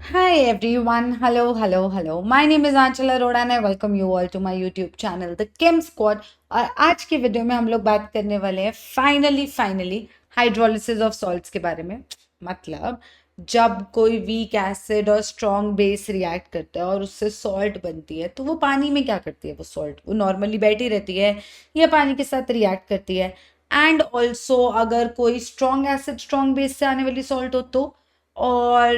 Hi everyone, hello. My name is Aanchal Arora and I welcome you all to my YouTube channel The Chem Squad। और आज की video में हम लोग बात करने वाले हैं फाइनली हाइड्रोलिसिस ऑफ सॉल्ट्स के बारे में। मतलब जब कोई वीक एसिड और स्ट्रॉन्ग बेस रिएक्ट करता है और उससे सॉल्ट बनती है तो वो पानी में क्या करती है? वो सॉल्ट वो नॉर्मली बैठी रहती है या पानी के साथ रिएक्ट करती है। एंड ऑल्सो अगर कोई स्ट्रॉन्ग एसिड स्ट्रॉन्ग बेस से आने वाली सॉल्ट हो और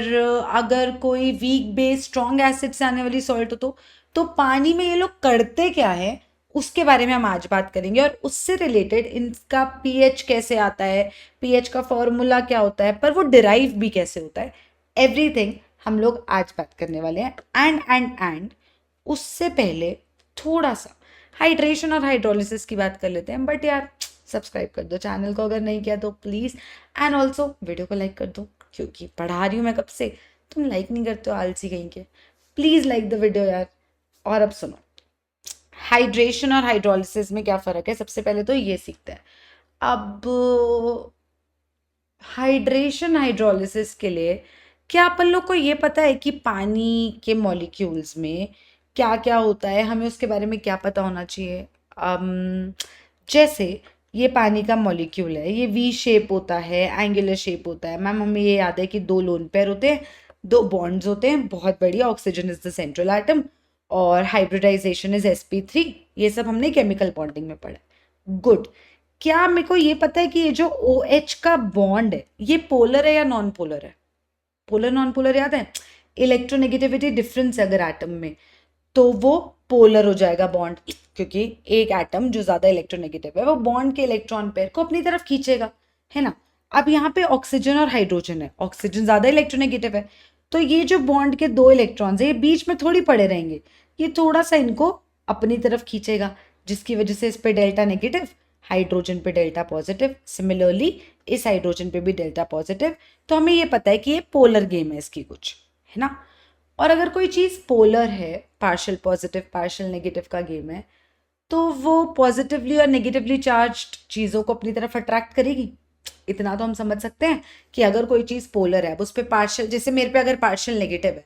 अगर कोई वीक बेस स्ट्रॉन्ग एसिड से आने वाली सॉल्ट हो तो पानी में ये लोग करते क्या है उसके बारे में हम आज बात करेंगे। और उससे रिलेटेड इनका पीएच कैसे आता है, पीएच का फॉर्मूला क्या होता है, पर वो डिराइव भी कैसे होता है, एवरीथिंग हम लोग आज बात करने वाले हैं। एंड उससे पहले थोड़ा सा हाइड्रेशन और हाइड्रोलिसिस की बात कर लेते हैं। बट यार सब्सक्राइब कर दो चैनल को अगर नहीं किया तो प्लीज़। एंड ऑल्सो वीडियो को लाइक कर दो क्योंकि पढ़ा रही हूँ मैं कब से, तुम लाइक नहीं करते हो आलसी कहीं के। प्लीज़ लाइक द वीडियो यार। और अब सुनो, हाइड्रेशन और हाइड्रोलिसिस में क्या फ़र्क है, सबसे पहले तो ये सीखते हैं। अब हाइड्रेशन हाइड्रोलिसिस के लिए क्या अपन लोग को ये पता है कि पानी के मॉलिक्यूल्स में क्या क्या होता है, हमें उसके बारे में क्या पता होना चाहिए। जैसे ये पानी का मॉलिक्यूल है, ये वी शेप होता है, एंगुलर शेप होता है। मैम हमें ये याद है कि दो लोन पेयर होते हैं, दो बॉन्ड्स होते हैं, बहुत बढ़िया। Oxygen is the central atom और हाइब्रिडाइजेशन इज sp3। ये सब हमने केमिकल बॉन्डिंग में पढ़ा है। गुड। क्या मेरे को ये पता है कि ये जो OH का बॉन्ड है ये पोलर है या नॉन पोलर है? पोलर नॉन पोलर याद है? इलेक्ट्रोनेगेटिविटी डिफरेंस अगर एटम में तो वो पोलर हो जाएगा बॉन्ड, क्योंकि एक एटम जो ज्यादा इलेक्ट्रोनेगेटिव है वो बॉन्ड के इलेक्ट्रॉन पेयर को अपनी तरफ खींचेगा, है ना। अब यहाँ पे ऑक्सीजन और हाइड्रोजन है, ऑक्सीजन ज्यादा इलेक्ट्रोनेगेटिव है तो ये जो बॉन्ड के दो इलेक्ट्रॉन्स है ये बीच में थोड़ी पड़े रहेंगे, ये थोड़ा सा इनको अपनी तरफ खींचेगा जिसकी वजह से इस पे डेल्टा नेगेटिव, हाइड्रोजन पे डेल्टा पॉजिटिव, सिमिलरली इस हाइड्रोजन पे भी डेल्टा पॉजिटिव। तो हमें ये पता है कि ये पोलर गेम है इसकी कुछ, है ना। और अगर कोई चीज़ पोलर है, पार्शियल पॉजिटिव पार्शियल नेगेटिव का गेम है, तो वो पॉजिटिवली और नेगेटिवली चार्ज्ड चीज़ों को अपनी तरफ अट्रैक्ट करेगी। इतना तो हम समझ सकते हैं कि अगर कोई चीज़ पोलर है, उस पर पार्शियल, जैसे मेरे पे अगर पार्शियल नेगेटिव है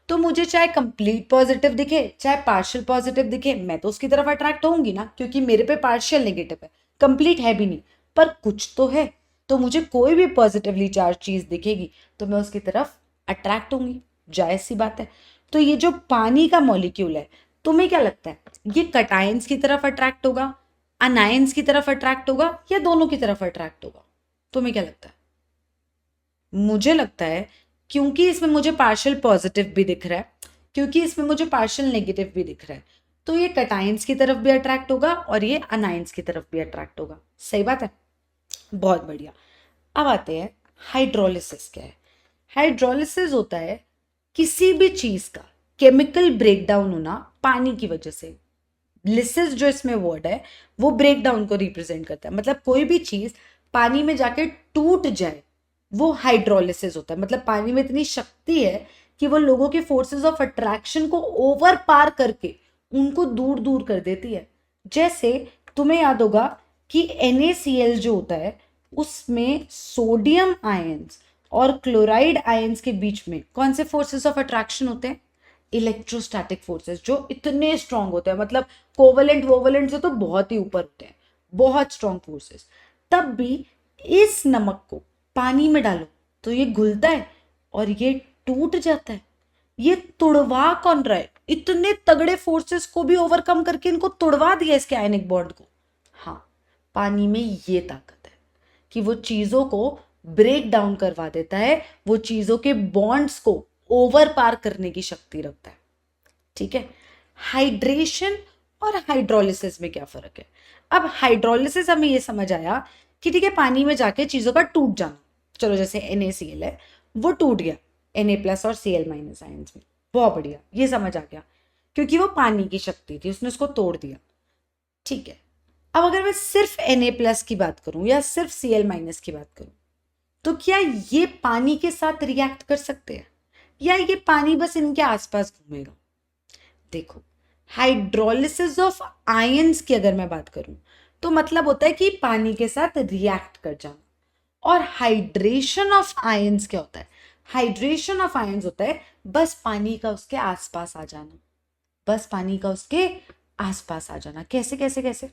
तो मुझे चाहे कंप्लीट पॉजिटिव दिखे चाहे पार्शियल पॉजिटिव दिखे, मैं तो उसकी तरफ अट्रैक्ट होऊंगी ना, क्योंकि मेरे पे पार्शियल नेगेटिव है, कंप्लीट है भी नहीं पर कुछ तो है। तो मुझे कोई भी पॉजिटिवली चार्ज चीज़ दिखेगी तो मैं उसकी तरफ अट्रैक्ट होंगी, जायज़ सी बात है। तो ये जो पानी का मॉलिक्यूल है, तुम्हें क्या लगता है ये कटायंस की तरफ अट्रैक्ट होगा, अनायंस की तरफ अट्रैक्ट होगा या दोनों की तरफ अट्रैक्ट होगा? तुम्हें क्या लगता है? मुझे लगता है क्योंकि इसमें मुझे पार्शियल पॉजिटिव भी दिख रहा है, क्योंकि इसमें मुझे पार्शियल नेगेटिव भी दिख रहा है, तो ये कटायंस की तरफ भी अट्रैक्ट होगा और ये अनायंस की तरफ भी अट्रैक्ट होगा। सही बात है, बहुत बढ़िया। अब आते हैं हाइड्रोलिसिस क्या है। हाइड्रोलिसिस होता है किसी भी चीज का केमिकल ब्रेकडाउन होना पानी की वजह से। लिसिस जो इसमें वर्ड है वो ब्रेकडाउन को रिप्रेजेंट करता है, मतलब कोई भी चीज पानी में जाके टूट जाए वो हाइड्रोलिसिस होता है। मतलब पानी में इतनी शक्ति है कि वो लोगों के फोर्सेस ऑफ अट्रैक्शन को ओवर पार करके उनको दूर दूर कर देती है। जैसे तुम्हें याद होगा कि NaCl जो होता है उसमें सोडियम आयंस और क्लोराइड आयंस के बीच में कौन से फोर्सेस ऑफ अट्रैक्शन होते हैं? इलेक्ट्रोस्टैटिक फोर्सेस, जो इतने स्ट्रांग होते हैं, मतलब कोवलेंट वोवलेंट से तो बहुत ही ऊपर होते हैं, बहुत स्ट्रांग फोर्सेस। तब भी इस नमक को पानी में डालो तो ये घुलता है और ये टूट जाता है। ये तुड़वा कौन रहा है? इतने तगड़े फोर्सेस को भी ओवरकम करके इनको तुड़वा दिया इसके आयनिक बॉन्ड को। हाँ, पानी में ये ताकत है कि वो चीजों को ब्रेक डाउन करवा देता है, वो चीजों के बॉन्ड्स को ओवर पार करने की शक्ति रखता है। ठीक है। हाइड्रेशन और हाइड्रोलिसिस में क्या फर्क है? अब हाइड्रोलिसिस हमें ये समझ आया कि ठीक है, पानी में जाके चीजों का टूट जाना। चलो जैसे NaCl है वो टूट गया Na+ और Cl- आयंस में, बहुत बढ़िया, ये समझ आ गया क्योंकि वो पानी की शक्ति थी, उसने उसको तोड़ दिया। ठीक है। अब अगर मैं सिर्फ Na+ की बात करूं या सिर्फ Cl- की बात करूं तो क्या ये पानी के साथ रिएक्ट कर सकते हैं या ये पानी बस इनके आसपास घूमेगा? देखो, हाइड्रोलिसिस ऑफ आयंस की अगर मैं बात करूं तो मतलब होता है कि पानी के साथ रिएक्ट कर जाना। और हाइड्रेशन ऑफ आयंस क्या होता है? हाइड्रेशन ऑफ आयंस होता है बस पानी का उसके आसपास आ जाना, बस पानी का उसके आसपास आ जाना। कैसे कैसे कैसे?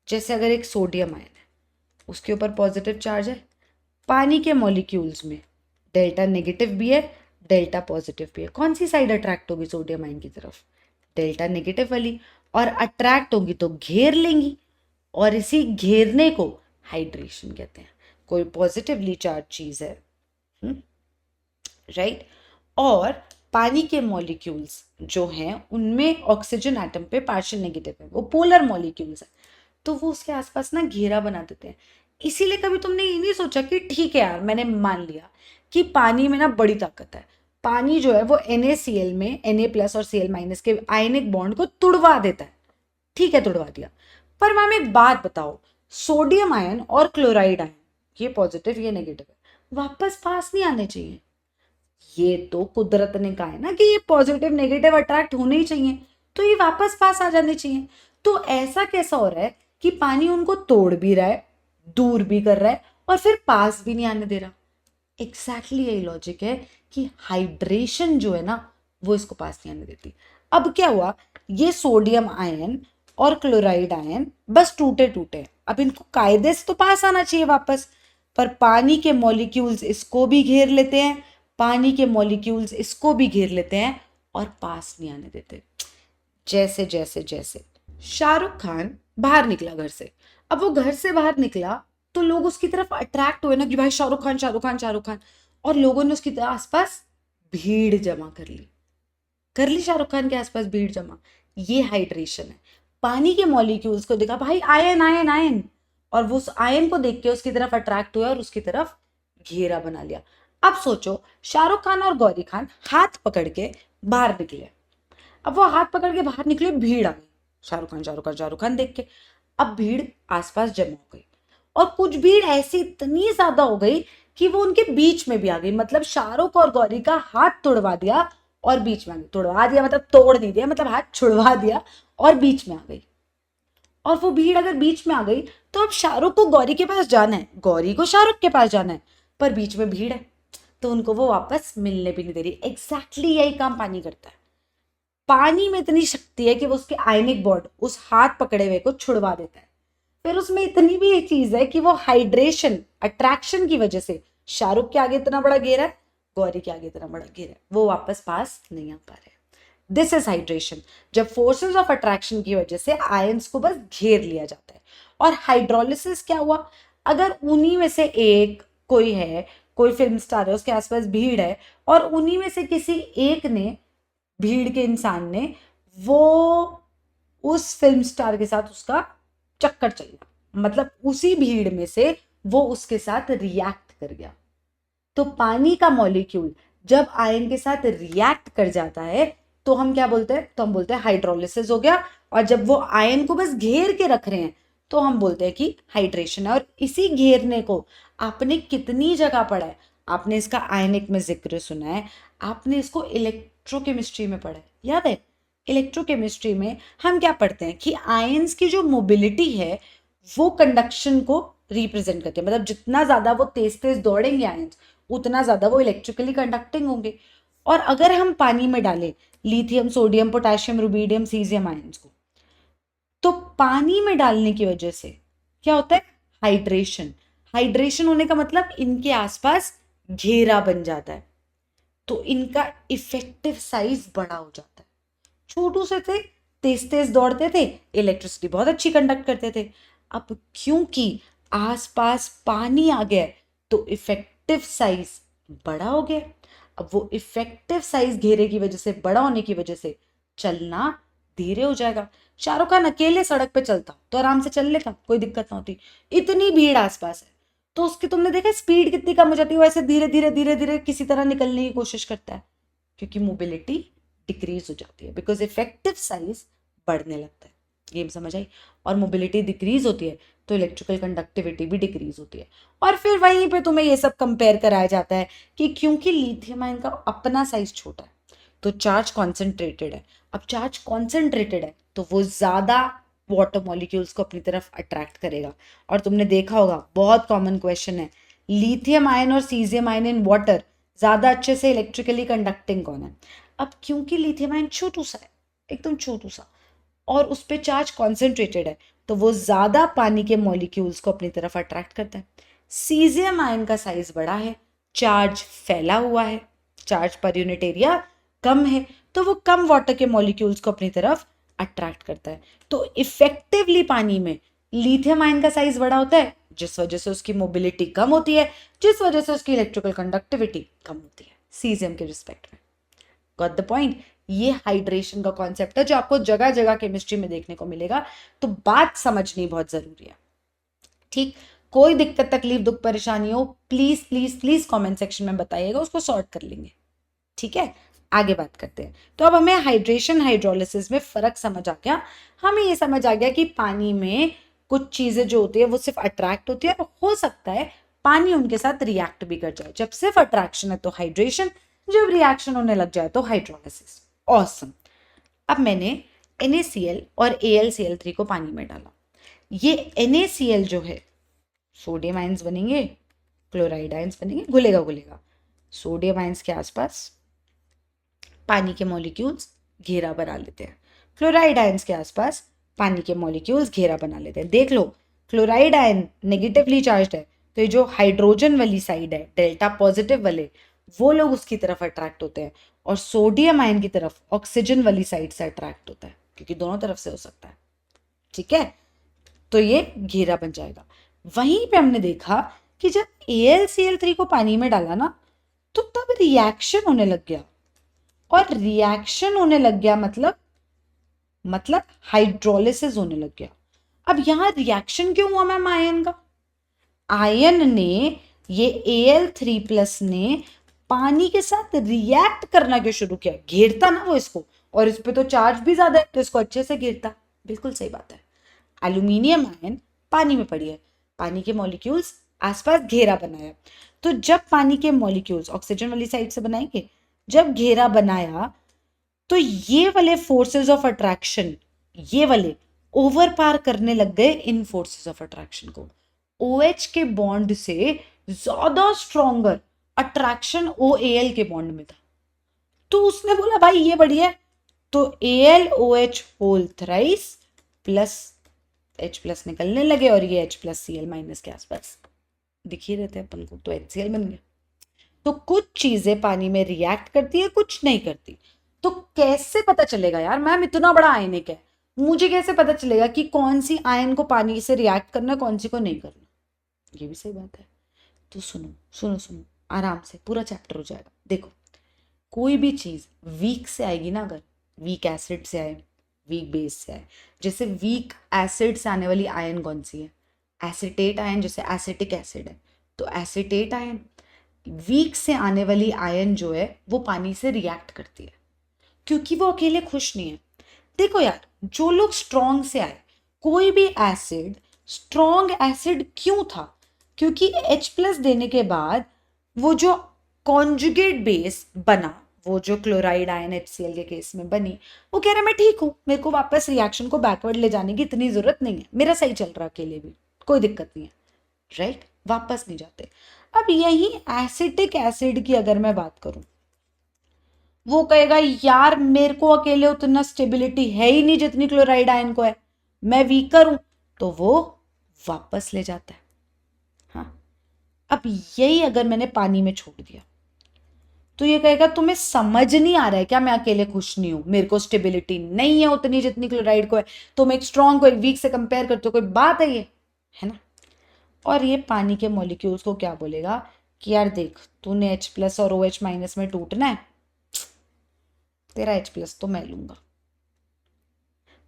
जैसे अगर एक सोडियम आयन है, उसके ऊपर पॉजिटिव चार्ज है, पानी के मॉलिक्यूल्स में डेल्टा नेगेटिव भी है, डेल्टा पॉजिटिव भी है। कौन सी साइड अट्रैक्ट होगी सोडियम आयन की तरफ? डेल्टा नेगेटिव वाली। और अट्रैक्ट होगी तो घेर लेंगी, और इसी घेरने को हाइड्रेशन कहते हैं। कोई पॉजिटिवली चार्ज चीज है, राइट। और पानी के मॉलिक्यूल्स जो हैं उनमें ऑक्सीजन एटम पे पार्शियल नेगेटिव है, वो पोलर मॉलिक्यूल्स है, तो वो उसके आसपास ना घेरा बना देते हैं। इसीलिए कभी तुमने ये नहीं सोचा कि ठीक है यार, मैंने मान लिया कि पानी में ना बड़ी ताकत है, पानी जो है वो NaCl में Na+ और Cl- के आयनिक बॉन्ड को तुड़वा देता है। ठीक है, तुड़वा दिया, पर मैम एक बात बताओ, सोडियम आयन और क्लोराइड आयन, ये पॉजिटिव ये नेगेटिव है, वापस पास नहीं आने चाहिए? ये तो कुदरत ने कहा है ना कि ये पॉजिटिव नेगेटिव अट्रैक्ट होने ही चाहिए, तो ये वापस पास आ जाने चाहिए। तो ऐसा कैसा हो रहा है कि पानी उनको तोड़ भी रहा है, दूर भी कर रहा है, और फिर पास भी नहीं आने दे रहा? एग्जैक्टली यही लॉजिक है कि हाइड्रेशन जो है ना वो इसको पास नहीं आने देती। अब क्या हुआ, ये सोडियम आयन और क्लोराइड आयन बस टूटे टूटे, अब इनको कायदे से तो पास आना चाहिए वापस, पर पानी के मॉलिक्यूल्स इसको भी घेर लेते हैं, पानी के मॉलिक्यूल्स इसको भी घेर लेते हैं और पास नहीं आने देते। जैसे जैसे जैसे शाहरुख खान बाहर निकला घर से, अब वो घर से बाहर निकला तो लोग उसकी तरफ अट्रैक्ट हुए ना कि भाई शाहरुख खान शाहरुख खान शाहरुख खान, और लोगों ने उसकी आसपास भीड़ जमा कर ली शाहरुख खान के आसपास भीड़ जमा। ये हाइड्रेशन है। पानी के मॉलिक्यूल्स को देखा, भाई आयन आयन आयन, और वो उस आयन को देख के उसकी तरफ अट्रैक्ट हुए और उसकी तरफ घेरा बना लिया। अब सोचो, शाहरुख खान और गौरी खान हाथ पकड़ के बाहर निकले, अब वो हाथ पकड़ के बाहर निकले, भीड़ आ गई, शाहरुख खान शाहरुख खान शाहरुख खान देख के। अब भीड़ आसपास जमा हो गई, और कुछ भीड़ ऐसी इतनी ज्यादा हो गई कि वो उनके बीच में भी आ गई, मतलब शाहरुख और गौरी का हाथ तोड़वा दिया और बीच में आ गई। तोड़वा दिया मतलब तोड़ नहीं दिया, मतलब हाथ छुड़वा दिया और बीच में आ गई। और वो भीड़ अगर बीच में आ गई तो अब शाहरुख को गौरी के पास जाना है, गौरी को शाहरुख के पास जाना है, पर बीच में भीड़ है, तो उनको वो वापस मिलने भी नहीं दे रही। एग्जैक्टली यही काम पानी करता है। पानी में इतनी शक्ति है कि वो उसके आयनिक बॉन्ड उस हाथ पकड़े हुए को छुड़वा देता है। फिर उसमें इतनी भी एक चीज है कि वो हाइड्रेशन अट्रैक्शन की वजह से शाहरुख के आगे इतना बड़ा घेरा है, गौरी के आगे इतना बड़ा घेरा है, वो वापस पास नहीं आ पा रहे। दिस इज हाइड्रेशन, जब फोर्सेस ऑफ अट्रैक्शन की वजह से आयंस को बस घेर लिया जाता है। और हाइड्रोलिसिस क्या हुआ, अगर उन्हीं में से एक कोई है, कोई फिल्म स्टार है, उसके आसपास भीड़ है, और उन्हीं में से किसी एक ने, भीड़ के इंसान ने, वो उस फिल्म स्टार के साथ उसका चक्कर चल गया, मतलब उसी भीड़ में से वो उसके साथ रिएक्ट कर गया। तो पानी का मॉलिक्यूल जब आयन के साथ रिएक्ट कर जाता है तो हम क्या बोलते हैं, तो हम बोलते हैं हाइड्रोलिसिस हो गया। और जब वो आयन को बस घेर के रख रहे हैं तो हम बोलते हैं कि हाइड्रेशन है। और इसी घेरने को आपने कितनी जगह पढ़ा है, आपने इसका आयनिक में जिक्र सुना है, आपने इसको इलेक्ट्रोकेमिस्ट्री में पढ़ा है, याद है? इलेक्ट्रोकेमिस्ट्री में हम क्या पढ़ते हैं कि आयंस की जो मोबिलिटी है वो कंडक्शन को रिप्रेजेंट करती है, मतलब जितना ज्यादा वो तेज तेज दौड़ेंगे आयंस उतना ज्यादा वो इलेक्ट्रिकली कंडक्टिंग होंगे। और अगर हम पानी में डालें lithium sodium potassium rubidium caesium ions को, तो पानी में डालने की वजह से क्या होता है, हाइड्रेशन। हाइड्रेशन होने का मतलब इनके आसपास घेरा बन जाता है, तो इनका इफेक्टिव साइज बड़ा हो जाता है। छोटू से थे, तेज तेज दौड़ते थे, इलेक्ट्रिसिटी बहुत अच्छी कंडक्ट करते थे। अब क्योंकि आसपास पानी आ गया तो इफेक्टिव साइज बड़ा हो गया। अब वो इफेक्टिव साइज घेरे की वजह से, बड़ा होने की वजह से चलना धीरे हो जाएगा। शाहरुख खान अकेले सड़क पे चलता तो आराम से चल लेता, कोई दिक्कत ना होती। इतनी भीड़ आसपास है तो उसकी तुमने देखा स्पीड कितनी कम हो जाती है, वो ऐसे धीरे धीरे धीरे धीरे किसी तरह निकलने की कोशिश करता है, क्योंकि मोबिलिटी डिक्रीज हो जाती है, बिकॉज इफेक्टिव साइज बढ़ने लगता है। गेम समझ आई? और मोबिलिटी डिक्रीज होती है तो इलेक्ट्रिकल कंडक्टिविटी भी डिक्रीज होती है। और फिर वहीं पे तुम्हें ये सब कंपेयर कराया जाता है कि क्योंकि लिथियम आयन का अपना साइज छोटा है तो चार्ज कॉन्सेंट्रेटेड है। अब चार्ज कॉन्सेंट्रेटेड है तो वो ज्यादा वाटर मॉलिक्यूल्स को अपनी तरफ अट्रैक्ट करेगा। और तुमने देखा होगा, बहुत कॉमन क्वेश्चन है, लिथियम आयन और सीजियम आयन इन वाटर ज्यादा अच्छे से इलेक्ट्रिकली कंडक्टिंग कौन है? अब क्योंकि लिथियम आयन छोटू सा है, एकदम छोटू सा, और उस पे चार्ज कॉन्सेंट्रेटेड है, तो वो ज्यादा पानी के मॉलिक्यूल्स को अपनी तरफ अट्रैक्ट करता है। सीजियम आयन का साइज बड़ा है, चार्ज फैला हुआ है, चार्ज पर यूनिट एरिया कम है, तो वो कम वाटर के मॉलिक्यूल्स को अपनी तरफ अट्रैक्ट करता है। तो इफेक्टिवली पानी में लिथियम आयन का साइज बड़ा होता है, जिस वजह से उसकी मोबिलिटी कम होती है, जिस वजह से उसकी इलेक्ट्रिकल कंडक्टिविटी कम होती है सीजियम के रिस्पेक्ट में। Got the point? ये हाइड्रेशन का कॉन्सेप्ट है जो आपको जगह जगह केमिस्ट्री में देखने को मिलेगा, तो बात समझनी बहुत जरूरी है। ठीक, कोई दिक्कत तकलीफ दुख परेशानी हो, please please please comment section में बताइएगा, उसको सॉर्ट कर लेंगे। ठीक है, आगे बात करते हैं। तो अब हमें हाइड्रेशन हाइड्रोलिसिस में फर्क समझ आ गया। हमें ये समझ आ गया कि पानी में कुछ चीजें जो होती है वो सिर्फ अट्रैक्ट होती है, और हो सकता है पानी उनके साथ रिएक्ट भी कर जाए। जब सिर्फ अट्रैक्शन है तो हाइड्रेशन, जब रिएक्शन होने लग जाए तो हाइड्रोलिसिस। ऑसम। अब मैंने NaCl और AlCl3 को पानी में डाला। ये NaCl जो है, सोडियम आयंस बनेंगे, क्लोराइड आयंस बनेंगे, घुलेगा घुलेगा। सोडियम आयंस के आसपास पानी के मॉलिक्यूल्स घेरा बना लेते हैं, क्लोराइड आयंस के आसपास पानी के मॉलिक्यूल्स घेरा बना लेते हैं। देख लो, क्लोराइड आयन नेगेटिवली चार्ज्ड है, तो ये जो हाइड्रोजन वाली साइड है, डेल्टा पॉजिटिव वाले, वो लोग उसकी तरफ अट्रैक्ट होते हैं, और सोडियम आयन की तरफ ऑक्सीजन वाली साइड से अट्रैक्ट होता है, क्योंकि दोनों तरफ से हो सकता है। ठीक है, तो ये घेरा बन जाएगा। वहीं पे हमने देखा कि जब AlCl3 को पानी में डाला ना, तो तब रिएक्शन होने लग गया, और रिएक्शन होने लग गया मतलब हाइड्रोलिसिस होने लग गया। अब यहां रिएक्शन क्यों हुआ मैम आयन का? आयन ने, ये Al3+ ने पानी के साथ रिएक्ट करना क्यों शुरू किया? घेरता ना वो इसको, और इस पे तो चार्ज भी ज्यादा है, तो इसको अच्छे से घेरता। बिल्कुल सही बात है। एल्यूमिनियम आयन पानी में पड़ी है, पानी के मॉलिक्यूल्स आसपास घेरा बनाया, तो जब पानी के मॉलिक्यूल्स ऑक्सीजन वाली साइड से बनाएंगे, जब घेरा बनाया, तो ये वाले फोर्सेस ऑफ अट्रैक्शन, ये वाले ओवर पार करने लग गए इन फोर्सेस ऑफ अट्रैक्शन को। OH के बॉन्ड से ज्यादा स्ट्रॉन्गर अट्रैक्शन OAl के बॉन्ड में था, तो उसने बोला भाई ये बढ़िया है, तो AlOH whole thrice plus H+ निकलने लगे, और ये H+Cl- के आसपास दिख ही रहते हैं अपन को, तो HCl बन गया। तो कुछ चीजें पानी में रिएक्ट करती है, कुछ नहीं करती। तो कैसे पता चलेगा यार मैम, इतना बड़ा आयनिक है, मुझे कैसे पता चलेगा कि कौन सी आयन को पानी से रिएक्ट करना है, कौन सी को नहीं करना? ये भी सही बात है। तो सुनो सुनो सुनो, आराम से पूरा चैप्टर हो जाएगा। देखो, कोई भी चीज वीक से आएगी ना, अगर वीक एसिड से आए, वीक बेस से आए, जैसे वीक एसिड से आने वाली आयन कौन सी है? एसिटेट आयन, जैसे एसिटिक एसिड है, तो एसिटेट आयन। वीक से आने वाली आयन जो है वो पानी से रिएक्ट करती है, क्योंकि वो अकेले खुश नहीं है। देखो यार, जो लोग स्ट्रॉन्ग से आए, कोई भी एसिड स्ट्रॉन्ग एसिड क्यों था? क्योंकि H+ देने के बाद वो जो कॉन्जुगेट बेस बना, वो जो क्लोराइड आयन HCl के केस में बनी, वो कह रहा मैं ठीक हूं, मेरे को वापस रिएक्शन को बैकवर्ड ले जाने की इतनी जरूरत नहीं है, मेरा सही चल रहा अकेले भी, कोई दिक्कत नहीं है, राइट? वापस नहीं जाते। अब यही एसिटिक एसिड की अगर मैं बात करूं, वो कहेगा यार मेरे को अकेले उतना स्टेबिलिटी है ही नहीं जितनी क्लोराइड आयन को है, मैं वीकर हूं, तो वो वापस ले जाता है। हाँ, अब यही अगर मैंने पानी में छोड़ दिया, तो ये कहेगा तुम्हें समझ नहीं आ रहा है क्या, मैं अकेले खुश नहीं हूं, मेरे को स्टेबिलिटी नहीं है उतनी जितनी क्लोराइड को है, तुम एक स्ट्रॉन्ग को एक वीक से कंपेयर करते हो, कोई बात है ये? है ना? और ये पानी के मॉलिक्यूल्स को क्या बोलेगा कि यार देख, तूने H+ और OH- में टूटना है, तेरा H+ तो मैं लूंगा।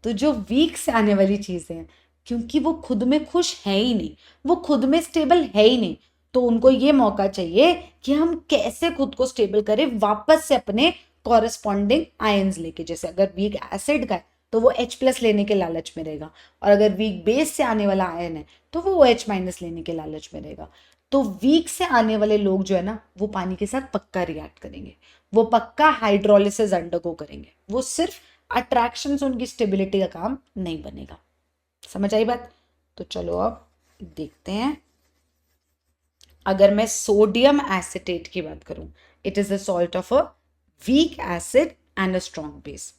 तो जो वीक से आने वाली चीजें हैं, क्योंकि वो खुद में खुश है ही नहीं, वो खुद में स्टेबल है ही नहीं, तो उनको ये मौका चाहिए कि हम कैसे खुद को स्टेबल करें वापस से अपने कॉरेस्पॉन्डिंग आयंस लेके। जैसे अगर वीक एसिड का है तो वो H+ लेने के लालच में रहेगा, और अगर वीक बेस से आने वाला आयन है तो वो OH- लेने के लालच में रहेगा। तो वीक से आने वाले लोग जो है ना, वो पानी के साथ पक्का रिएक्ट करेंगे, वो पक्का हाइड्रोलिसिस अंडरगो करेंगे, वो सिर्फ अट्रैक्शन से उनकी स्टेबिलिटी का काम नहीं बनेगा। समझ आई बात? तो चलो अब देखते हैं। अगर मैं सोडियम एसिटेट की बात करूं, It is the salt of a weak acid and a strong base.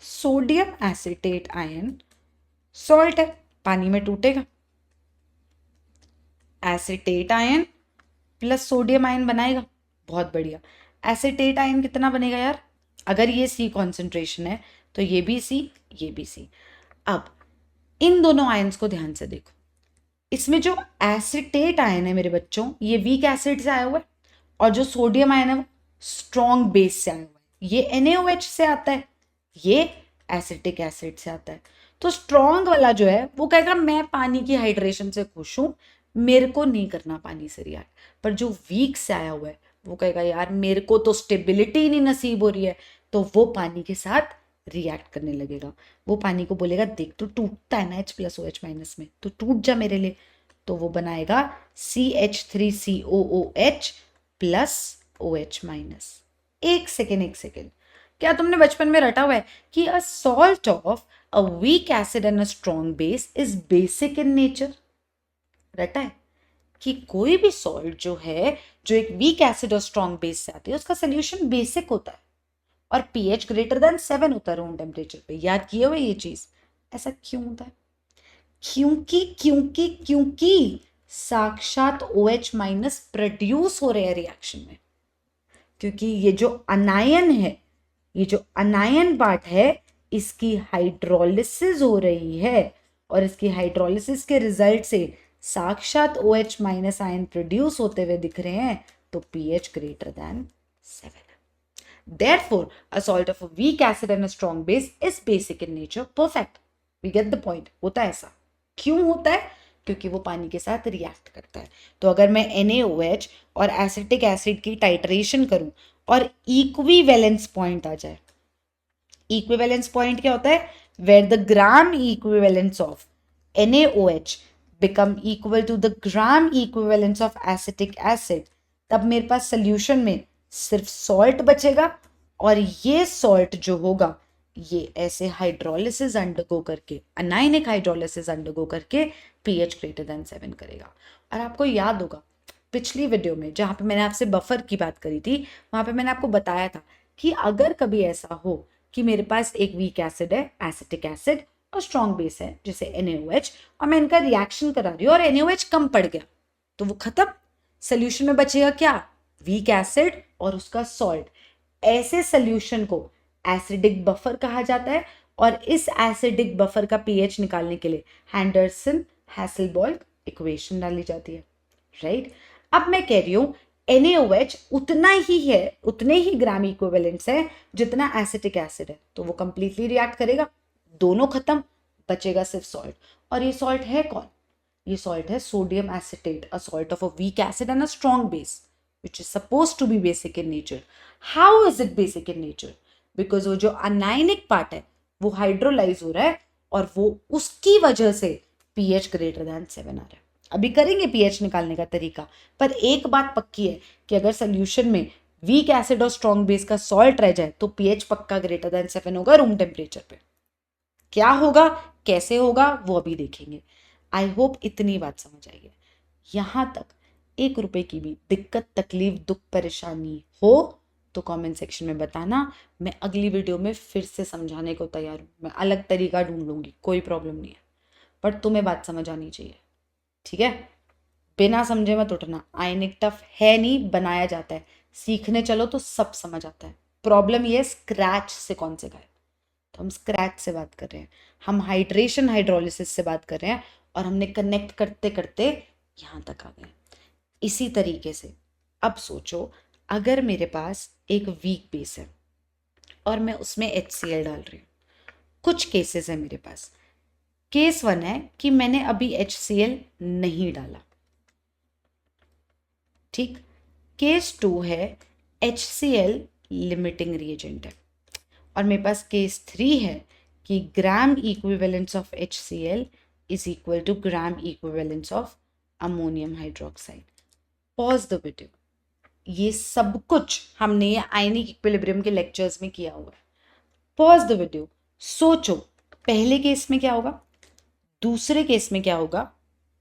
Sodium acetate ion salt है, पानी में टूटेगा, acetate ion plus sodium ion बनाएगा, बहुत बढ़िया। एसिटेट आयन कितना बनेगा यार, अगर ये सी कॉन्सेंट्रेशन है तो ये भी सी, ये भी सी। अब इन दोनों आयन्स को ध्यान से देखो, इसमें जो एसिटेट आयन है मेरे बच्चों, ये वीक एसिड से आया हुआ है, और जो सोडियम आयन है वो स्ट्रॉन्ग बेस से आया हुआ है। ये NaOH से आता है, ये एसिटिक एसिड से आता है। तो स्ट्रॉन्ग वाला जो है वो कहेगा मैं पानी की हाइड्रेशन से खुश हूं, मेरे को नहीं करना पानी से रिएक्ट। पर जो वीक से आया हुआ है वो कहेगा यार मेरे को तो स्टेबिलिटी नहीं नसीब हो रही है, तो वो पानी के साथ रिएक्ट करने लगेगा। वो पानी को बोलेगा देख तो टूटता है ना H+OH- में, तो टूट जा मेरे लिए। तो वो बनाएगा CH3COOH प्लस OH-। एक सेकेंड, क्या तुमने बचपन में रटा हुआ है कि a salt of a weak acid and a strong base is basic in nature? रटा है कि कोई भी सॉल्ट जो है, जो एक वीक एसिड और स्ट्रॉन्ग बेस से आती है, उसका सोल्यूशन बेसिक होता है और pH ग्रेटर देन 7 होता है रूम टेम्परेचर पे। याद किए हुए ये चीज? ऐसा क्यों होता है? क्योंकि साक्षात OH- प्रोड्यूस हो रहे हैं रिएक्शन में। क्योंकि ये जो अनायन है, ये जो अनायन पार्ट है, इसकी हाइड्रोलिसिस हो रही है, और इसकी हाइड्रोलिसिस के रिजल्ट से साक्षात OH- आयन प्रोड्यूस होते हुए दिख रहे हैं, तो pH greater than 7। Therefore, a salt of a weak acid and a strong base is basic in nature. Perfect. We get the point. होता है ऐसा। क्यों होता है? क्योंकि वो पानी के साथ रिएक्ट करता है। तो अगर मैं NaOH और एसिटिक एसिड की टाइट्रेशन करूं और इक्विवेलेंस पॉइंट आ जाए, इक्विवेलेंस पॉइंट क्या होता है? Where the gram equivalence of NaOH become equal to the gram equivalence of acetic acid, तब मेरे पास सोल्यूशन में सिर्फ सॉल्ट बचेगा, और ये सॉल्ट जो होगा ये ऐसे हाइड्रोलिसिस अंडरगो करके, अनायनिक हाइड्रोलिसिस अंडरगो करके pH ग्रेटर देन 7 करेगा। और आपको याद होगा पिछली वीडियो में जहाँ पे मैंने आपसे बफर की बात करी थी, वहां पे मैंने आपको बताया था कि अगर कभी ऐसा हो कि मेरे पास एक वीक एसिड है, एसिटिक एसिड, और स्ट्रॉन्ग बेस है जैसे NaOH, और मैं इनका रिएक्शन करा रही हूँ और NaOH कम पड़ गया, तो वो खत्म। सोल्यूशन में बचेगा क्या? वीक एसिड और उसका सॉल्ट। ऐसे सोल्यूशन को एसिडिक बफर कहा जाता है, और इस एसिडिक बफर का pH निकालने के लिए हैंडरसन-हैसेलबॉल्क इक्वेशन डाली जाती है, राइट? अब मैं कह रही हूं NaOH उतना ही है, उतने ही ग्राम इक्विवेलेंट्स है जितना एसिटिक एसिड है, तो वो कंप्लीटली रिएक्ट करेगा, दोनों खत्म, बचेगा सिर्फ सॉल्ट। और ये सॉल्ट है कौन? ये सॉल्ट है sodium acetate, a salt of a weak acid and a strong base which is supposed to be basic in nature. How is it basic in nature? Because वो जो अनायनिक पार्ट है वो hydrolyse हो रहा है, और वो उसकी वजह से pH ग्रेटर देन 7 आ रहा है। अभी करेंगे pH निकालने का तरीका, पर एक बात पक्की है कि अगर सोल्यूशन में वीक एसिड और स्ट्रॉन्ग बेस का सॉल्ट रह जाए तो pH पक्का ग्रेटर देन 7 होगा रूम टेम्परेचर पे। क्या होगा, कैसे होगा, वो अभी देखेंगे। आई होप इतनी बात समझ आई है। यहां तक 1 रुपए की भी दिक्कत, तकलीफ, दुख, परेशानी हो तो कमेंट सेक्शन में बताना। मैं अगली वीडियो में फिर से समझाने को तैयार हूँ, मैं अलग तरीका ढूंढ लूंगी, कोई प्रॉब्लम नहीं है, पर तुम्हें बात समझ आनी चाहिए, ठीक है? बिना समझे मत उठना। आयनिक टफ है नहीं, बनाया जाता है, सीखने चलो तो सब समझ आता है। प्रॉब्लम ये स्क्रैच से कौन से गए, तो हम स्क्रैच से बात कर रहे हैं, हम हाइड्रेशन हाइड्रोलिसिस से बात कर रहे हैं, और हमने कनेक्ट करते करते यहाँ तक आ गए। इसी तरीके से अब सोचो, अगर मेरे पास एक वीक बेस है और मैं उसमें HCl डाल रही हूँ, कुछ केसेस है मेरे पास। केस 1 है कि मैंने अभी HCl नहीं डाला, ठीक। केस 2 है HCl लिमिटिंग रिएजेंट है, और मेरे पास केस 3 है कि gram equivalence of HCl is equal to gram equivalence of ammonium hydroxide. Pause the video. ये सब कुछ हमने ये आयनिक इक्विलिब्रियम के लेक्चर्स में किया हुआ है। पॉज द वीडियो, सोचो पहले केस में क्या होगा, दूसरे केस में क्या होगा,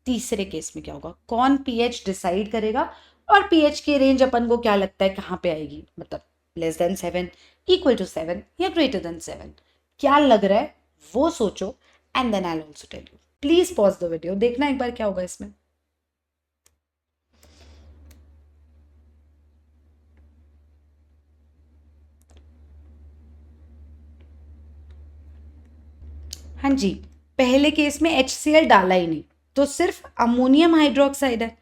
तीसरे केस में क्या होगा, कौन pH डिसाइड करेगा और पीएच की रेंज अपन को क्या लगता है कहाँ पे आएगी, मतलब लेस देन 7, इक्वल टू 7 या ग्रेटर देन 7, क्या लग रहा है वो सोचो and then I will also tell you. Please pause the video, देखना एक बार क्या होगा इसमें। हाँ जी, पहले केस में HCl डाला ही नहीं, तो सिर्फ अमोनियम हाइड्रोक्साइड है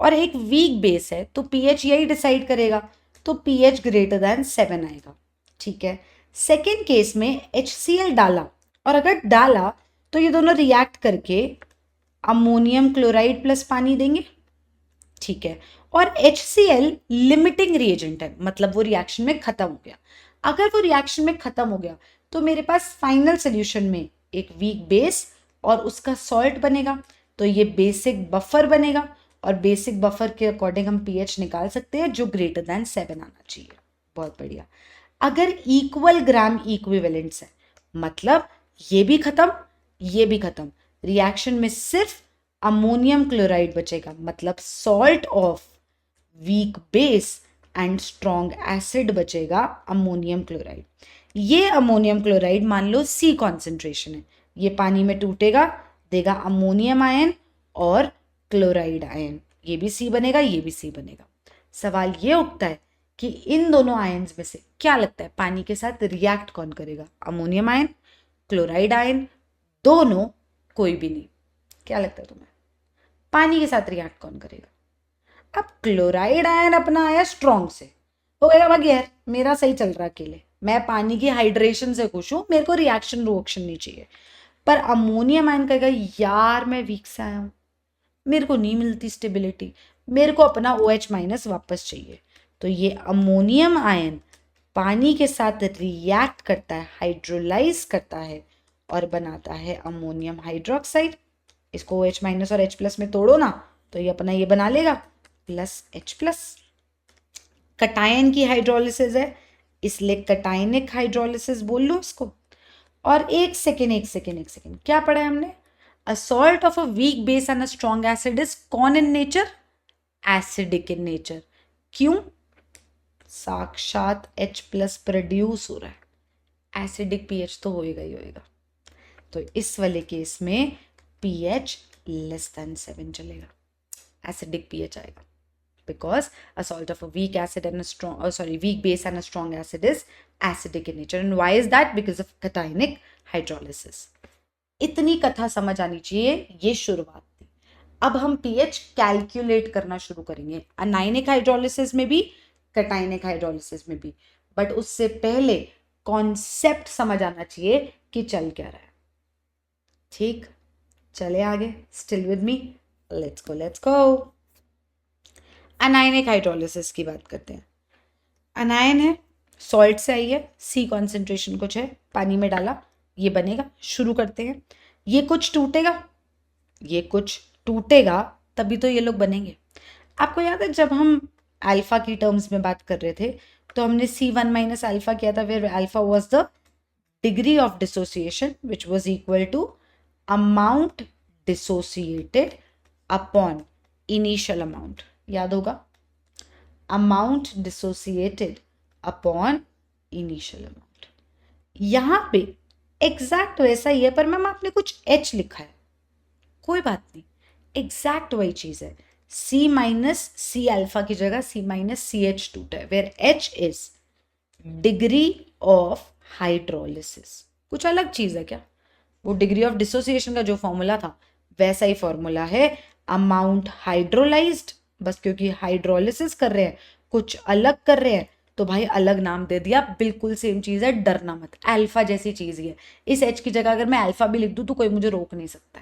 और एक वीक बेस है, तो पीएच यही डिसाइड करेगा, तो पीएच ग्रेटर देन 7 आएगा। ठीक है, सेकेंड केस में HCl डाला, और अगर डाला तो ये दोनों रिएक्ट करके अमोनियम क्लोराइड प्लस पानी देंगे। ठीक है, और HCl लिमिटिंग रिएजेंट है, मतलब वो रिएक्शन में खत्म हो गया। अगर वो रिएक्शन में खत्म हो गया तो मेरे पास फाइनल सोल्यूशन में एक वीक बेस और उसका सॉल्ट बनेगा, तो ये बेसिक बफर बनेगा, और बेसिक बफर के अकॉर्डिंग हम पीएच निकाल सकते हैं जो ग्रेटर देन 7 आना चाहिए। बहुत बढ़िया। अगर इक्वल ग्राम इक्विवेलेंट्स है, मतलब ये भी खत्म ये भी खत्म, रिएक्शन में सिर्फ अमोनियम क्लोराइड बचेगा, मतलब salt of weak base and strong acid बचेगा अमोनियम क्लोराइड। ये अमोनियम क्लोराइड मान लो C कॉन्सेंट्रेशन है, ये पानी में टूटेगा, देगा अमोनियम आयन और क्लोराइड आयन, ये भी C बनेगा ये भी C बनेगा। सवाल ये उठता है कि इन दोनों आयन्स में से क्या लगता है पानी के साथ रिएक्ट कौन करेगा, अमोनियम आयन, क्लोराइड आयन, दोनों, कोई भी नहीं। क्या लगता है तुम्हें पानी के साथ रिएक्ट कौन करेगा? अब क्लोराइड आयन अपना आया स्ट्रॉन्ग से, हो गया भाई यार मेरा सही चल रहा अकेले, मैं पानी की हाइड्रेशन से खुश हूं, मेरे को रिएक्शन रोक्शन नहीं चाहिए। पर अमोनियम आयन कहेगा यार मैं वीक से आया हूं, मेरे को नहीं मिलती स्टेबिलिटी, मेरे को अपना OH- वापस चाहिए। तो ये अमोनियम आयन पानी के साथ रिएक्ट करता है, हाइड्रोलाइज करता है और बनाता है अमोनियम हाइड्रोक्साइड। इसको OH- और H+ में तोड़ो ना, तो ये अपना ये बना लेगा +H+। कटायन की हाइड्रोलिसिस है, इसलिए कटायनिक हाइड्रोलिसिस बोल लो इसको। और एक सेकेंड क्या पढ़ा है हमने? A salt of a weak base and a strong acid is कौन in nature? Acidic in nature. क्यों? साक्षात H+ प्रोड्यूस हो रहा है, एसिडिक पीएच तो होएगा ही होएगा। तो इस वाले केस में pH लेस देन 7 चलेगा, एसिडिक pH आएगा, because a salt of a weak acid and a strong, weak base and a strong acid is acidic in nature. And why is that? Because of cationic hydrolysis. इतनी कथा समझ आनी चाहिए, ये शुरुआत थी। अब हम pH कैलकुलेट करना शुरू करेंगे, अनायनिक हाइड्रोलिसिस में भी, कटायनिक हाइड्रोलिसिस में भी, बट उससे पहले कॉन्सेप्ट समझ आना चाहिए कि चल क्या रहा है। ठीक, चले आगे, still with me, let's go. Anionic hydrolysis की बात करते हैं। अनायन है, सॉल्ट से आई है, C कॉन्सेंट्रेशन कुछ है, पानी में डाला, ये बनेगा। शुरू करते हैं, ये कुछ टूटेगा, ये कुछ टूटेगा, तभी तो ये लोग बनेंगे। आपको याद है जब हम अल्फा की टर्म्स में बात कर रहे थे तो हमने C1 - अल्फा किया था, where alpha was the degree of dissociation which was equal to amount dissociated upon initial amount, याद होगा, amount dissociated upon initial amount. यहां पे एग्जैक्ट वैसा ही है, पर मैम आपने कुछ H लिखा है, कोई बात नहीं, एग्जैक्ट वही चीज है। C- अल्फा की जगह C- टूटा है, where H is degree of hydrolysis. कुछ अलग चीज है क्या? वो डिग्री ऑफ डिसोसिएशन का जो फॉर्मूला था वैसा ही फॉर्मूला है, अमाउंट हाइड्रोलाइज्ड, बस क्योंकि हाइड्रोलिसिस कर रहे हैं, कुछ अलग कर रहे हैं, तो भाई अलग नाम दे दिया, बिल्कुल सेम चीज है, डरना मत, अल्फा जैसी चीज ही है। इस H की जगह अगर मैं अल्फा भी लिख दूं तो कोई मुझे रोक नहीं सकता,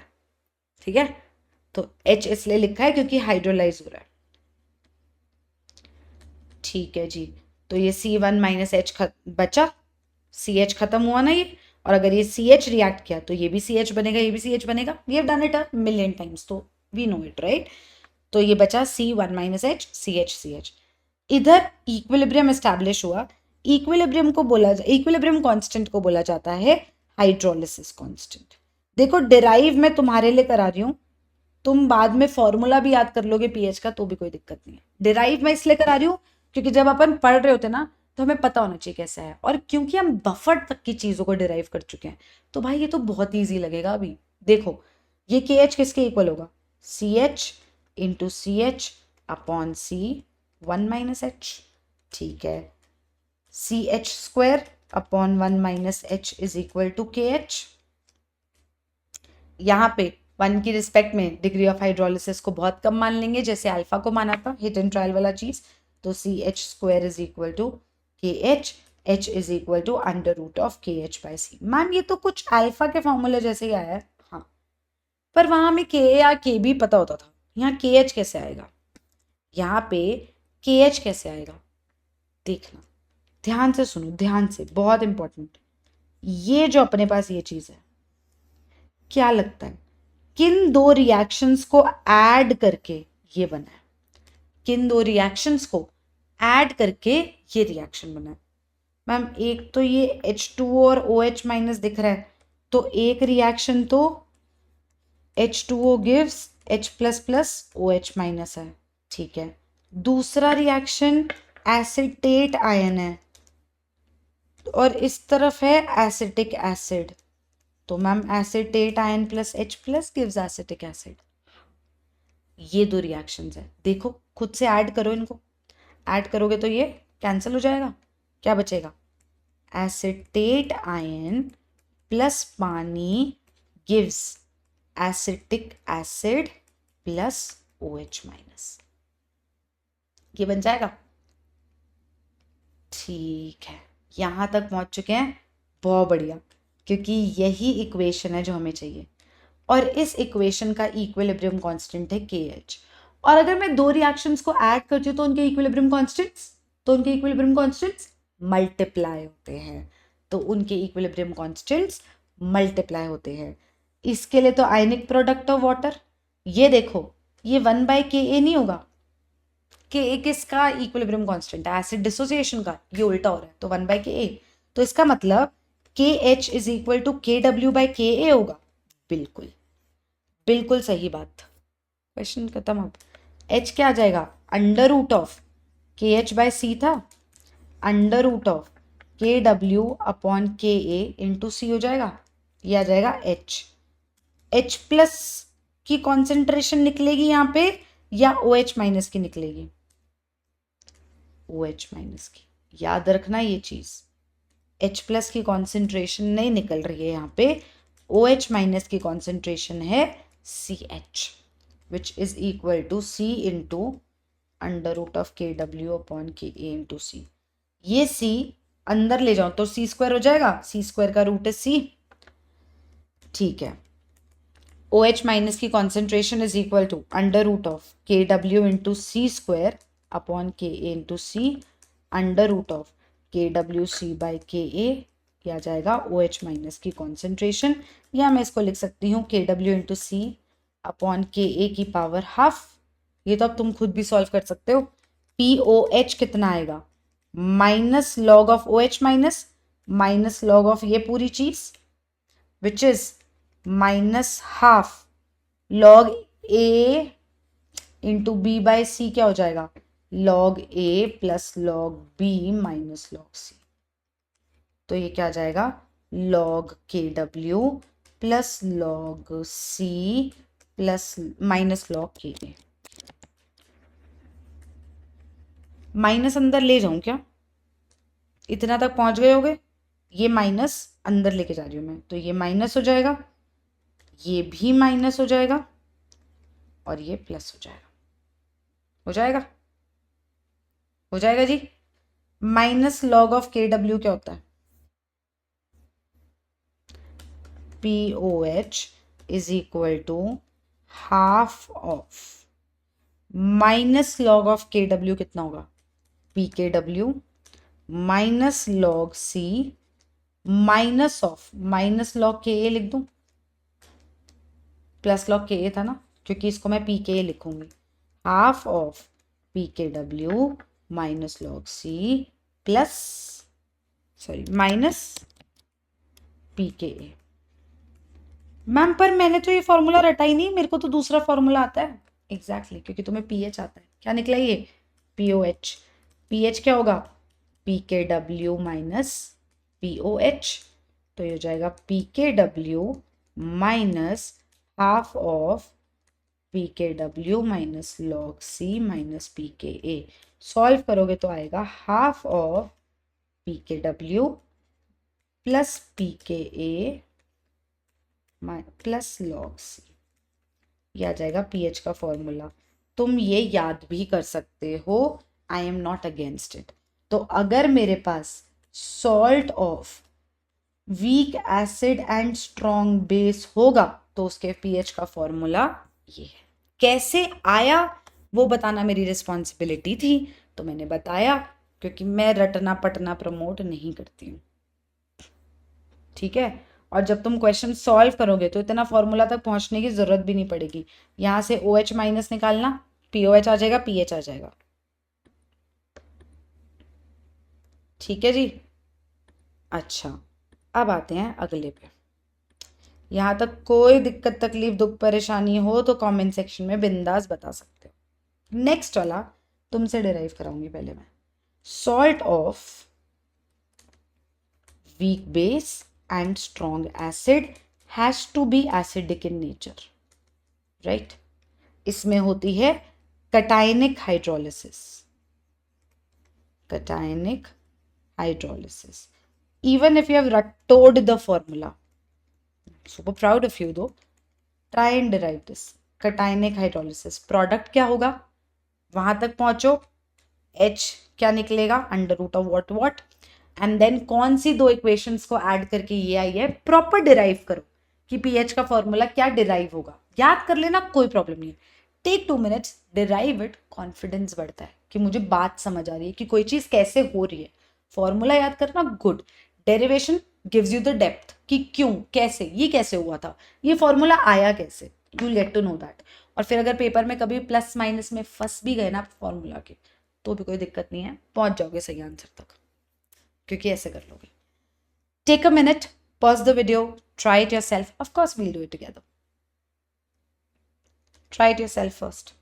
ठीक है? तो H इसलिए लिखा है क्योंकि हाइड्रोलाइज हो रहा है। ठीक है जी, तो ये C1 - H बचा, CH खत्म हुआ ना ये, और अगर ये CH रिएक्ट किया तो ये भी CH बनेगा, ये भी CH बनेगा। We have done it a million times, तो वी नो इट, राइट? तो ये बचा C1 - H, CH। इधर इक्विलिब्रियम एस्टैब्लिश हुआ। इक्विलिब्रियम कांस्टेंट को बोला जाता है हाइड्रोलिसिस कांस्टेंट। देखो डिराइव मैं तुम्हारे लिए करा रही हूँ, तुम बाद में फॉर्मूला भी याद कर लोगे पीएच का तो भी कोई दिक्कत नहीं है। डिराइव मैं इसलिए करा रही हूँ क्योंकि जब अपन पढ़ रहे होते ना तो हमें पता होना चाहिए कैसा है, और क्योंकि हम बफर तक की चीजों को डिराइव कर चुके हैं तो भाई ये तो बहुत ईजी लगेगा। अभी देखो ये के एच किसके इक्वल होगा, C H into C H upon C 1 - h। ठीक है, C H square upon 1 - h is equal to K H. यहाँ पे 1 की रिस्पेक्ट में डिग्री ऑफ हाइड्रोलिसिस को बहुत कम मान लेंगे, जैसे अल्फा को माना था हिट एंड ट्रायल वाला चीज। तो C H square is equal to K H, H is equal to under root of K H by C. Ma'am ये तो कुछ अल्फा के फॉर्मूले जैसे ही आया है, हाँ, पर वहां हमें के या के भी पता होता था। यहाँ के एच कैसे आएगा, यहाँ पे के एच कैसे आएगा, देखना ध्यान से सुनो, ध्यान से, बहुत इंपॉर्टेंट। ये जो अपने पास ये चीज है, क्या लगता है किन दो रिएक्शंस को ऐड करके ये बना है, किन दो रिएक्शंस को ऐड करके ये रिएक्शन बना है। मैम एक तो ये H2O और OH माइनस दिख रहा है, तो एक रिएक्शन तो H2O gives H plus plus OH minus है, ठीक है। दूसरा रिएक्शन एसिटेट आयन है और इस तरफ है एसिटिक एसिड, तो ma'am acetate ion plus H plus gives acetic acid. ये दो रिएक्शंस है, देखो खुद से ऐड करो इनको, ऐड करोगे तो ये कैंसिल हो जाएगा, क्या बचेगा, एसिटेट आयन प्लस पानी gives acetic acid plus OH minus, ये बन जाएगा। ठीक है, यहां तक पहुंच चुके हैं, बहुत बढ़िया, क्योंकि यही इक्वेशन है जो हमें चाहिए और इस इक्वेशन का इक्विलिब्रियम कांस्टेंट है KH। और अगर मैं दो रिएक्शंस को ऐड करती हूँ तो उनके इक्विलिब्रियम कांस्टेंट्स मल्टीप्लाई होते हैं, तो उनके इक्विलिब्रियम कांस्टेंट्स मल्टीप्लाई होते हैं। इसके लिए तो आयनिक प्रोडक्ट ऑफ वाटर, ये देखो ये 1/Ka नहीं होगा, Ka किसका इक्विलिब्रियम कांस्टेंट है, एसिड डिसोसिएशन का, ये उल्टा हो रहा है तो 1/Ka, तो इसका मतलब KH is equal to KW/Ka होगा। बिल्कुल बिल्कुल सही बात, क्वेश्चन खत्म। अब H क्या आ जाएगा, अंडर रूट ऑफ KH/C था, under root of KW/Ka into C हो जाएगा, ये आ जाएगा H प्लस की कॉन्सेंट्रेशन निकलेगी यहाँ पे या OH माइनस की निकलेगी, OH माइनस की, याद रखना ये चीज, H प्लस की कॉन्सेंट्रेशन नहीं निकल रही है यहाँ पे, OH माइनस की कॉन्सेंट्रेशन है CH which is equal to C into under root of KW/Ka into C। ये C अंदर ले जाओ तो C स्क्वायर हो जाएगा, C स्क्वायर का रूट है C, ठीक है। OH माइनस की concentration is equal to under root of KW into C square upon Ka into C under root of KWC/Ka, क्या जाएगा OH माइनस की कॉन्सेंट्रेशन, या मैं इसको लिख सकती हूँ KW into C upon Ka की पावर हाफ। ये तो अब तुम खुद भी सॉल्व कर सकते हो। POH कितना आएगा, minus log of OH minus log of ये पूरी चीज which is minus half log A into B/C, क्या हो जाएगा log A plus log B minus log C, तो ये क्या आ जाएगा log KW plus log C plus minus log Ka। Minus अंदर ले जाऊं क्या, इतना तक पहुंच गए होगे, ये माइनस अंदर लेके जा रही हूं मैं, तो ये माइनस हो जाएगा, ये भी माइनस हो जाएगा और ये प्लस हो जाएगा, हो जाएगा, हो जाएगा जी। माइनस लॉग ऑफ KW क्या होता है, POH is equal to half of minus log of KW कितना होगा, PKW minus log C minus of minus log Ka लिख दूं, प्लस लॉग Ka था ना, क्योंकि इसको मैं PK लिखूंगी, half of PKW minus log C plus sorry minus PKA। Ma'am पर मैंने तो ये फॉर्मूला रटा ही नहीं, मेरे को तो दूसरा फॉर्मूला आता है। एग्जैक्टली क्योंकि तुम्हें पीएच आता है। क्या निकला ये? पीओएच। पीएच क्या होगा? पी के डब्ल्यू माइनस पीओएच। तो ये हो जाएगा पी के W minus half of P के W minus log c minus P के ए। सॉल्व करोगे तो आएगा हाफ ऑफ पी के डब्ल्यू प्लस पी के ए प्लस लॉग सी। ये आ जाएगा पीएच का फॉर्मूला। तुम ये याद भी कर सकते हो, I am not against it. तो अगर मेरे पास salt of weak acid and strong base होगा तो उसके पीएच का फॉर्मूला ये है। कैसे आया वो बताना मेरी रिस्पॉन्सिबिलिटी थी, तो मैंने बताया, क्योंकि मैं रटना पटना प्रमोट नहीं करती हूँ। ठीक है। और जब तुम क्वेश्चन सॉल्व करोगे तो इतना फॉर्मूला तक पहुंचने की जरूरत भी नहीं पड़ेगी। यहां से ओ एच माइनस निकालना, पीओएच आ जाएगा, पीएच आ जाएगा। ठीक है जी। अच्छा, अब आते हैं अगले पे। यहाँ तक कोई दिक्कत तकलीफ दुख परेशानी हो तो कमेंट सेक्शन में बिंदास बता सकते हो। नेक्स्ट वाला तुमसे डिराइव कराऊंगी पहले मैं। Salt of weak base and strong acid has to be acidic in nature, right. इसमें होती है cationic hydrolysis. Cationic hydrolysis. even if you have told the formula, super proud of you though, try and derive this cationic hydrolysis। Product क्या होगा? वहां तक पहुंचो, H क्या निकलेगा? Under root of what what, and then कौन सी दो इक्वेशंस को ऐड करके ये आई है, प्रॉपर डिराइव करो कि पीएच का फॉर्मूला क्या डिराइव होगा। याद कर लेना, कोई प्रॉब्लम नहीं है। Take 2 minutes, derive it, confidence बढ़ता है कि मुझे बात समझ आ रही है कि कोई चीज कैसे हो रही है। फॉर्मूला याद करना, good. Derivation gives you the depth कि क्यों, कैसे, ये कैसे हुआ था, ये फॉर्मूला आया कैसे, you will get to know that. और फिर अगर पेपर में कभी प्लस माइनस में फंस भी गए ना फॉर्मूला के, तो भी कोई दिक्कत नहीं है, पहुंच जाओगे सही आंसर तक, क्योंकि ऐसे कर लोगे। Take a minute, pause the video, try it yourself. Of course we will do it together. Try it yourself first.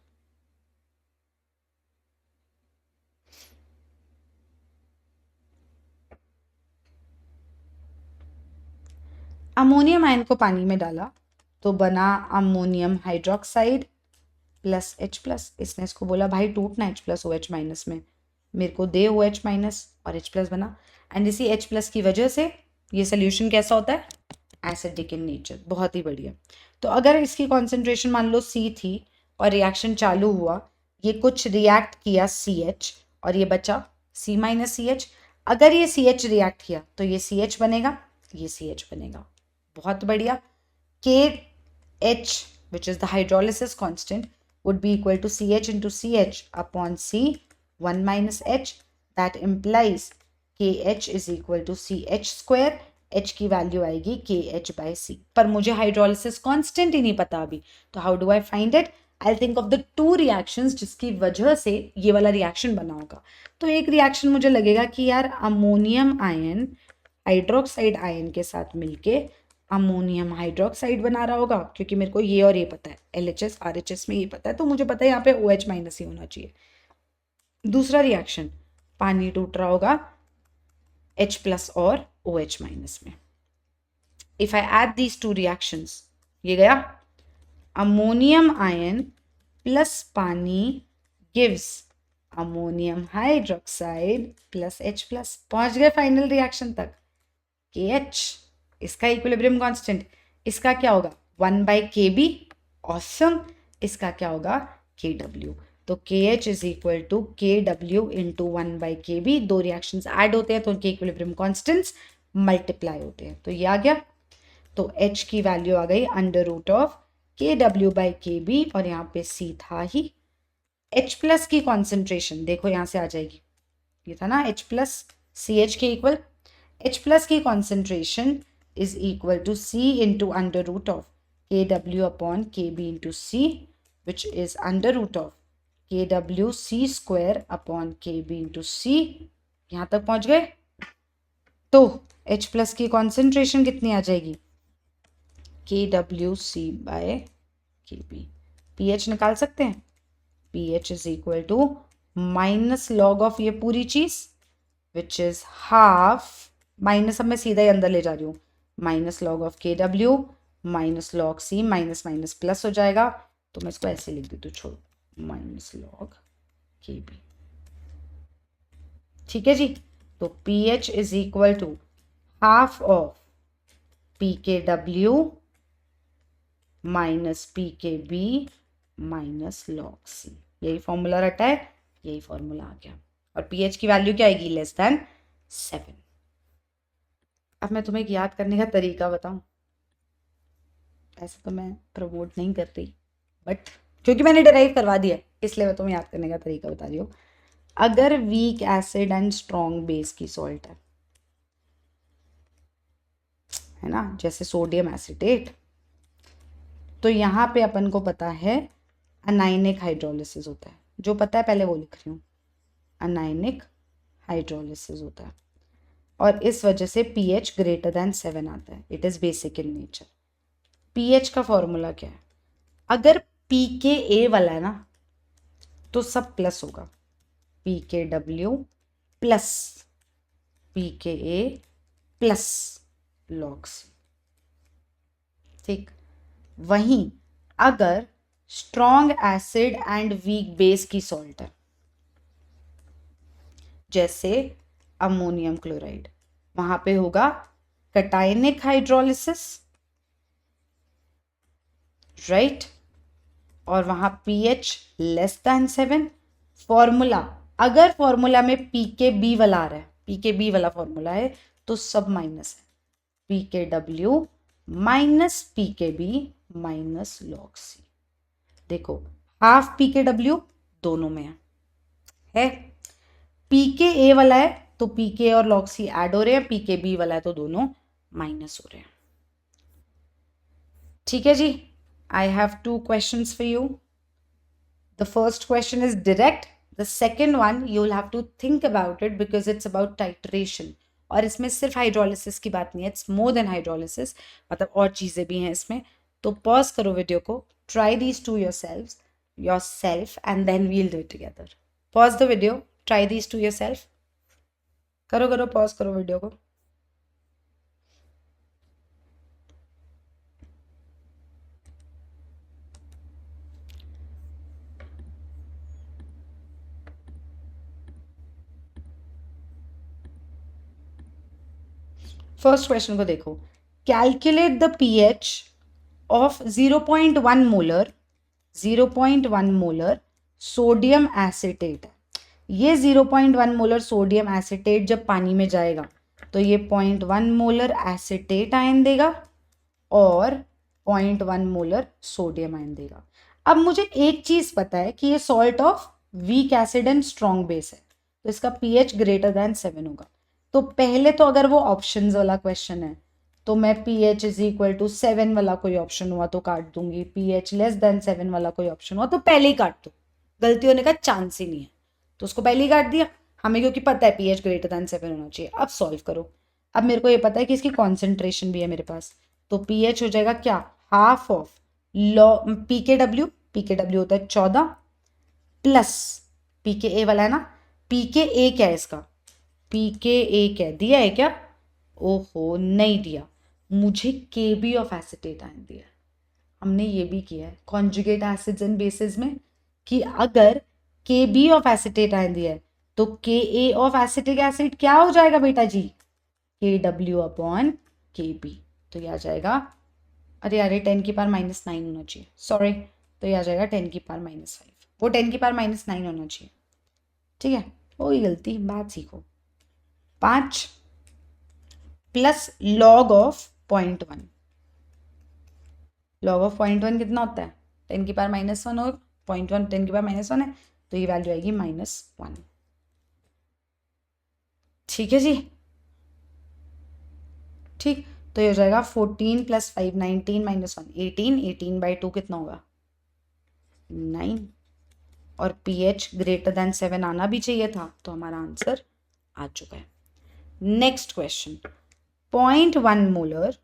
Ammonium ion को पानी में डाला तो बना ammonium hydroxide plus H plus. इसने इसको बोला भाई टूटना H plus O H minus में, मेरे को दे ओ एच माइनस, और H प्लस बना। एंड इसी H प्लस की वजह से ये सोल्यूशन कैसा होता है? Acidic in nature. बहुत ही बढ़िया। तो अगर इसकी कॉन्सेंट्रेशन मान लो C थी और रिएक्शन चालू हुआ, ये कुछ रिएक्ट किया CH और ये बचा C माइनस CH। अगर ये CH रिएक्ट किया तो ये CH बनेगा, ये CH बनेगा। बहुत बढ़िया। KH which is the hydrolysis constant would be equal to CH into CH upon C 1 minus H। that implies KH is equal to CH square। H की वैल्यू आएगी KH by C। पर मुझे hydrolysis constant ही नहीं पता अभी, तो how do I find it? I think of the 2 reactions जिसकी वजह से ये वाला रिएक्शन बना होगा। तो एक रिएक्शन मुझे लगेगा कि यार अमोनियम आयन हाइड्रोक्साइड आयन के साथ मिलके अमोनियम हाइड्रोक्साइड बना रहा होगा, क्योंकि मेरे को ये और ये पता है, LHS RHS में ये पता है, तो मुझे पता है यहाँ पे OH माइनस ही होना चाहिए। दूसरा रिएक्शन, पानी टूट रहा होगा H प्लस और OH माइनस में। If I add these 2 reactions, ये गया अमोनियम आयन प्लस पानी gives ammonium hydroxide plus H plus. पहुंच गए फाइनल रिएक्शन तक। KH इसका इक्विलिब्रियम कांस्टेंट, इसका क्या होगा? 1 by KB। ऑसम। इसका क्या होगा? KW। तो KH is equal to KW into 1 by KB। 2 reactions add होते हैं तो उनके इक्विलिब्रियम कांस्टेंट्स मल्टीप्लाई होते हैं, तो ये आ गया। तो H की वैल्यू आ गई under root of KW by KB, और यहाँ पे C था ही। H प्लस की कॉन्सेंट्रेशन देखो यहाँ से आ जाएगी, ये था ना H प्लस CH के इक्वल। H प्लस की concentration is equal to C into under root of KW upon KB into C, which is under root of KW C square upon KB into C। यहाँ तक पहुँच गए। तो H plus की concentration कितनी आ जाएगी? KWC bye KB। pH निकाल सकते हैं। pH is equal to minus log of ये पूरी चीज विच इज हाफ, माइनस अब मैं सीधा ही अंदर ले जा रही हूँ, minus log of KW minus log C, minus minus plus हो जाएगा, तो मैं इसको ऐसे लिख देती हूँ, छोड़ो, माइनस लॉग KB। ठीक है जी। तो pH is equal to half of PKW minus PKB minus log C। यही फॉर्मूला रटा है, यही फॉर्मूला आ गया। और pH की वैल्यू क्या आएगी? Less than 7। अब मैं तुम्हें एक याद करने का तरीका बताऊं। ऐसे तो मैं प्रमोट नहीं कर रही, बट क्योंकि मैंने डिराइव करवा दिया इसलिए मैं तुम्हें याद करने का तरीका बता रही हूँ। अगर week acid and strong base की सॉल्ट है ना, जैसे सोडियम एसिटेट, तो यहाँ पे अपन को पता है अनाइनिक हाइड्रोलिसिस होता है। जो पता है पहले वो लिख रही हूँ, अनाइनिक हाइड्रोलिसिस होता है, और इस वजह से pH ग्रेटर देन 7 आता है। It is basic in nature. pH का फॉर्मूला क्या है? अगर pKa वाला है ना तो सब प्लस होगा, pKw plus pKa plus log C। ठीक, वहीं अगर strong acid and weak base की सॉल्ट है, जैसे अमोनियम क्लोराइड, वहां पे होगा कटायनिक हाइड्रोलिसिस, राइट, और वहां pH लेस देन 7। फॉर्मूला, अगर फॉर्मूला में PKB वाला आ रहा है, PKB वाला फॉर्मूला है, तो सब माइनस है, PKW minus PKB minus log C। देखो हाफ PKW दोनों में है, PKa वाला है तो PK और log C ऐड हो रहे हैं, PKB वाला है तो दोनों माइनस हो रहे हैं। ठीक है जी। I have 2 questions for you. The first question is direct. The second one you will have to think about it because it's about titration. और इसमें सिर्फ हाइड्रोलिसिस की बात नहीं है, इट्स मोर देन हाइड्रोलिसिस, मतलब और चीज़ें भी हैं इसमें। तो पॉज करो वीडियो को, try these two yourself and then we'll do it together. Pause the video, try these to yourself. करो पॉज करो वीडियो को। फर्स्ट क्वेश्चन को देखो, calculate the pH of 0.1 molar, 0.1 molar sodium acetate. ये 0.1 molar sodium acetate जब पानी में जाएगा तो ये 0.1 मोलर एसिटेट आयन देगा और 0.1 मोलर सोडियम आयन देगा। अब मुझे एक चीज पता है कि ये salt of weak acid and strong base है, तो इसका pH ग्रेटर देन 7 होगा। तो पहले तो अगर वो ऑप्शंस वाला क्वेश्चन है तो मैं pH इज इक्वल टू 7 वाला कोई ऑप्शन हुआ तो काट दूंगी, pH लेस देन 7 वाला कोई ऑप्शन हुआ तो पहले ही काट दो, गलती होने का चांस ही नहीं है, तो उसको पहले ही काट दिया हमें, क्योंकि पता है pH ग्रेटर देन 7 होना चाहिए। अब सॉल्व करो। अब मेरे को ये पता है कि इसकी कॉन्सेंट्रेशन भी है मेरे पास, तो pH हो जाएगा क्या, हाफ ऑफ PKW होता है 14 प्लस PKa वाला है ना, PKa क्या है इसका, PKa क्या दिया है क्या, ओहो नहीं दिया, मुझे KB ऑफ एसिटेट आयन दिया। हमने ये भी किया है कॉन्जुगेट एसिड्स एंड बेसिस में कि अगर KB ऑफ एसिटेट आयन दिया है तो Ka ऑफ एसिटिक एसिड क्या हो जाएगा बेटा जी, KW अपॉन KB। तो यह आ जाएगा, अरे अरे 10 की पावर -9 होना चाहिए, सॉरी, तो यह आ जाएगा 10 की पावर -5, वो 10 की पावर -9 होना चाहिए। ठीक है, वही गलती, बात सीखो। 5 plus log of 0.1, log of 0.1 कितना होता है, 10 की पावर -1 और 0.1 10 की पावर -1 है, तो ये वैल्यू आएगी -1। ठीक है जी, ठीक, तो ये हो जाएगा 14 + 5 19 -1 18, 18/2 कितना होगा 9, और pH ग्रेटर देन 7 आना भी चाहिए था, तो हमारा आंसर आ चुका है। Next question, 0.1 molar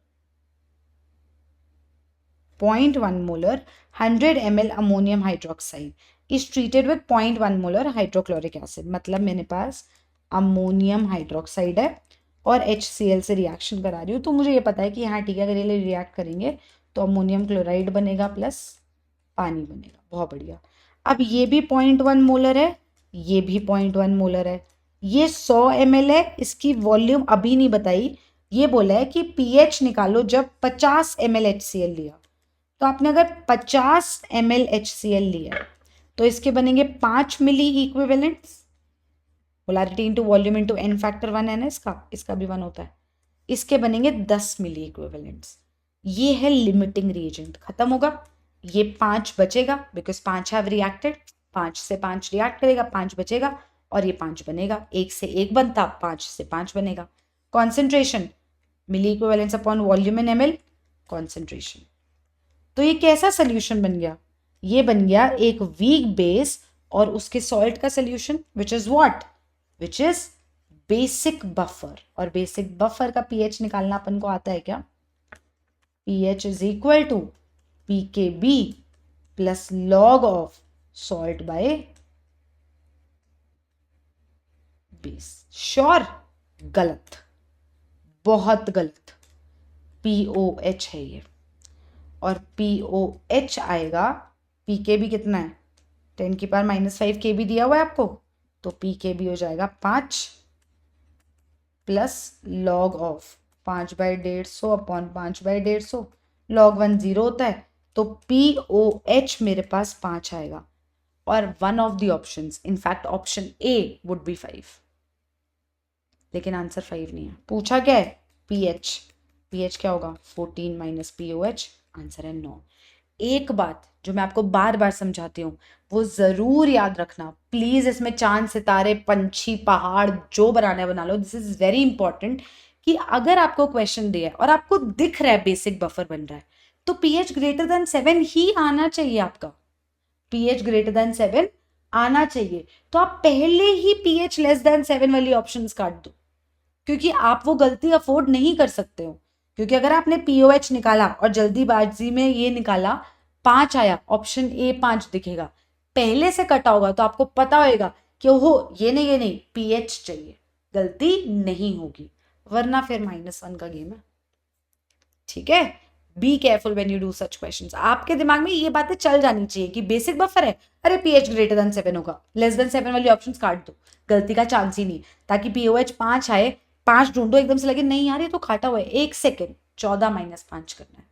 0.1 molar 100 ml ammonium hydroxide is treated with 0.1 molar hydrochloric acid. मतलब मेरे पास अमोनियम हाइड्रोक्साइड है और HCl से रिएक्शन करा रही हूँ, तो मुझे ये पता है कि हाँ ठीक है, अगर ये रिएक्ट करेंगे तो अमोनियम क्लोराइड बनेगा प्लस पानी बनेगा। बहुत बढ़िया। अब ये भी 0.1 मोलर है, ये भी 0.1 मोलर है, ये 100 ml है, इसकी वॉल्यूम अभी नहीं बताई, ये बोला है कि pH निकालो जब 50 ml HCl लिया। तो आपने अगर 50 ml HCl लिया तो इसके बनेंगे 5 milliequivalents, polarity into volume into n factor 1 है ना, इसका भी 1 होता है, इसके बनेंगे 10 मिली इक्विवेलेंट्स। ये है लिमिटिंग रिएजेंट, खत्म होगा, ये 5 बचेगा बिकॉज 5 हैव रिएक्टेड, 5 से 5 रिएक्ट करेगा, 5 बचेगा और ये 5 बनेगा, 1 से 1 बनता, 5 से 5 बनेगा। Concentration milli equivalents upon volume in ml concentration. तो ये कैसा सोल्यूशन बन गया? ये बन गया एक वीक बेस और उसके सॉल्ट का solution which is what, which is basic buffer. और बेसिक बफर का pH निकालना अपन को आता है क्या? pH is equal to pKb plus log of salt by base. Sure? गलत, बहुत गलत। POH है ये, और POH आएगा, pKb कितना है, 10 की पावर -5 kb दिया हुआ है आपको, तो pKb हो जाएगा 5 plus log of 5/150 upon 5/150, log 1 0 होता है, तो POH मेरे पास 5 आएगा। और one of the options, in fact option A would be 5, लेकिन आंसर 5 नहीं है। पूछा क्या है? pH क्या होगा? 14 माइनस POH, आंसर है 9। एक बात जो मैं आपको बार बार समझाती हूँ वो जरूर याद रखना प्लीज, इसमें चांद सितारे पंछी पहाड़ जो बनाना है बना लो, दिस इज वेरी इंपॉर्टेंट, कि अगर आपको क्वेश्चन दिया है और आपको दिख रहा है बेसिक बफर बन रहा है तो pH ग्रेटर देन 7 ही आना चाहिए आपका, pH ग्रेटर देन 7 आना चाहिए। तो आप पहले ही pH लेस देन 7 वाली ऑप्शंस काट दो, क्योंकि आप वो गलती अफोर्ड नहीं कर सकते हो। क्योंकि अगर आपने POH निकाला और जल्दीबाजी में ये निकाला 5 आया, ऑप्शन A 5 दिखेगा, पहले से कटा होगा तो आपको पता होगा कि ओहो ये नहीं pH चाहिए, गलती नहीं होगी, वरना फिर -1 का गेम है। ठीक है, be careful when you do such questions. आपके दिमाग में ये बातें चल जानी चाहिए कि बेसिक बफर है, अरे pH ग्रेटर देन 7 होगा, लेस देन 7 वाली ऑप्शंस काट दो, गलती का चांस ही नहीं, ताकि POH 5 आए, 5 ढूंढो एकदम से लगे नहीं यार ये तो काटा हुआ है, 1 सेकेंड 14 - 5 करना है।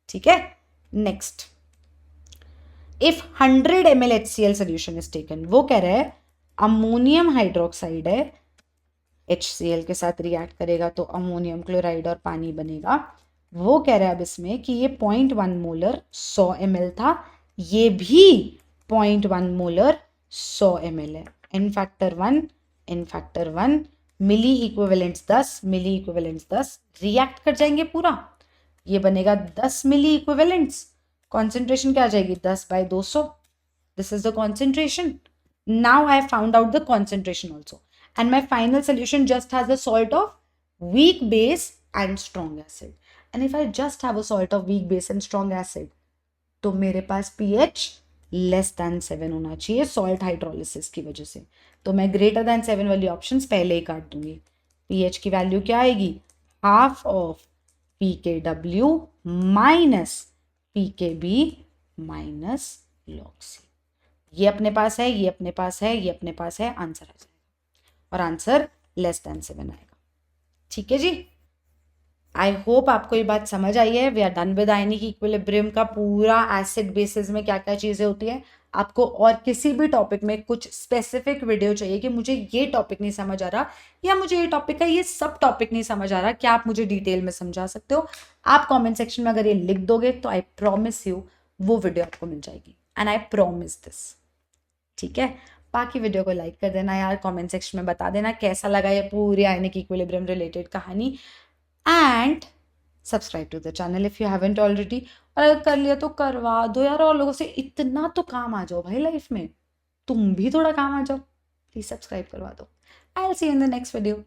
ठीक है, next, if 100 ml HCl solution is taken, वो कह रहा है अमोनियम हाइड्रोक्साइड है, HCl के साथ रिएक्ट करेगा तो अमोनियम क्लोराइड और पानी बनेगा। वो कह रहा है अब इसमें कि ये 0.1 मोलर 100 ml था, ये भी 0.1 मोलर 100 ml है, n फैक्टर 1 मिली इक्विवेलेंट्स 10, मिली इक्विवेलेंट्स 10 रिएक्ट कर जाएंगे पूरा, ये बनेगा 10 मिली इक्विवेलेंट्स, कॉन्सेंट्रेशन क्या आ जाएगी 10/200, this is the concentration. Now I found out the concentration also and my final solution just has a salt of weak base and strong acid, and if I just have a salt of weak base and strong acid तो मेरे पास pH less than 7 होना चाहिए salt hydrolysis की वजह से, तो मैं greater than 7 वाली ऑप्शंस पहले ही काट दूंगी। pH की वैल्यू क्या आएगी? Half of pKw minus pKb minus log C। ये अपने पास है, ये अपने पास है, ये अपने पास है, आंसर आ जाएगा और आंसर लेस देन 7 आएगा। ठीक है जी, आई होप आपको ये बात समझ आई है। We are done with ionic equilibrium का पूरा एसिड बेसिस में क्या क्या चीजें होती है। आपको और किसी भी टॉपिक में कुछ स्पेसिफिक वीडियो चाहिए कि मुझे ये टॉपिक नहीं समझ आ रहा या मुझे ये टॉपिक का ये सब टॉपिक नहीं समझ आ रहा, क्या आप मुझे डिटेल में समझा सकते हो? आप कॉमेंट सेक्शन में अगर ये लिख दोगे तो आई प्रॉमिस यू वो वीडियो आपको मिल जाएगी, एंड आई प्रॉमिस दिस। ठीक है, बाकी वीडियो को लाइक कर देना यार, कमेंट सेक्शन में बता देना कैसा लगा ये पूरी आयनिक इक्विलिब्रियम रिलेटेड कहानी, and subscribe to the channel if you haven't already. और अगर कर लिया तो करवा दो यार, और लोगों से इतना तो काम आ जाओ भाई लाइफ में, तुम भी थोड़ा काम आ जाओ, प्लीज सब्सक्राइब करवा दो। I will see you in the next video.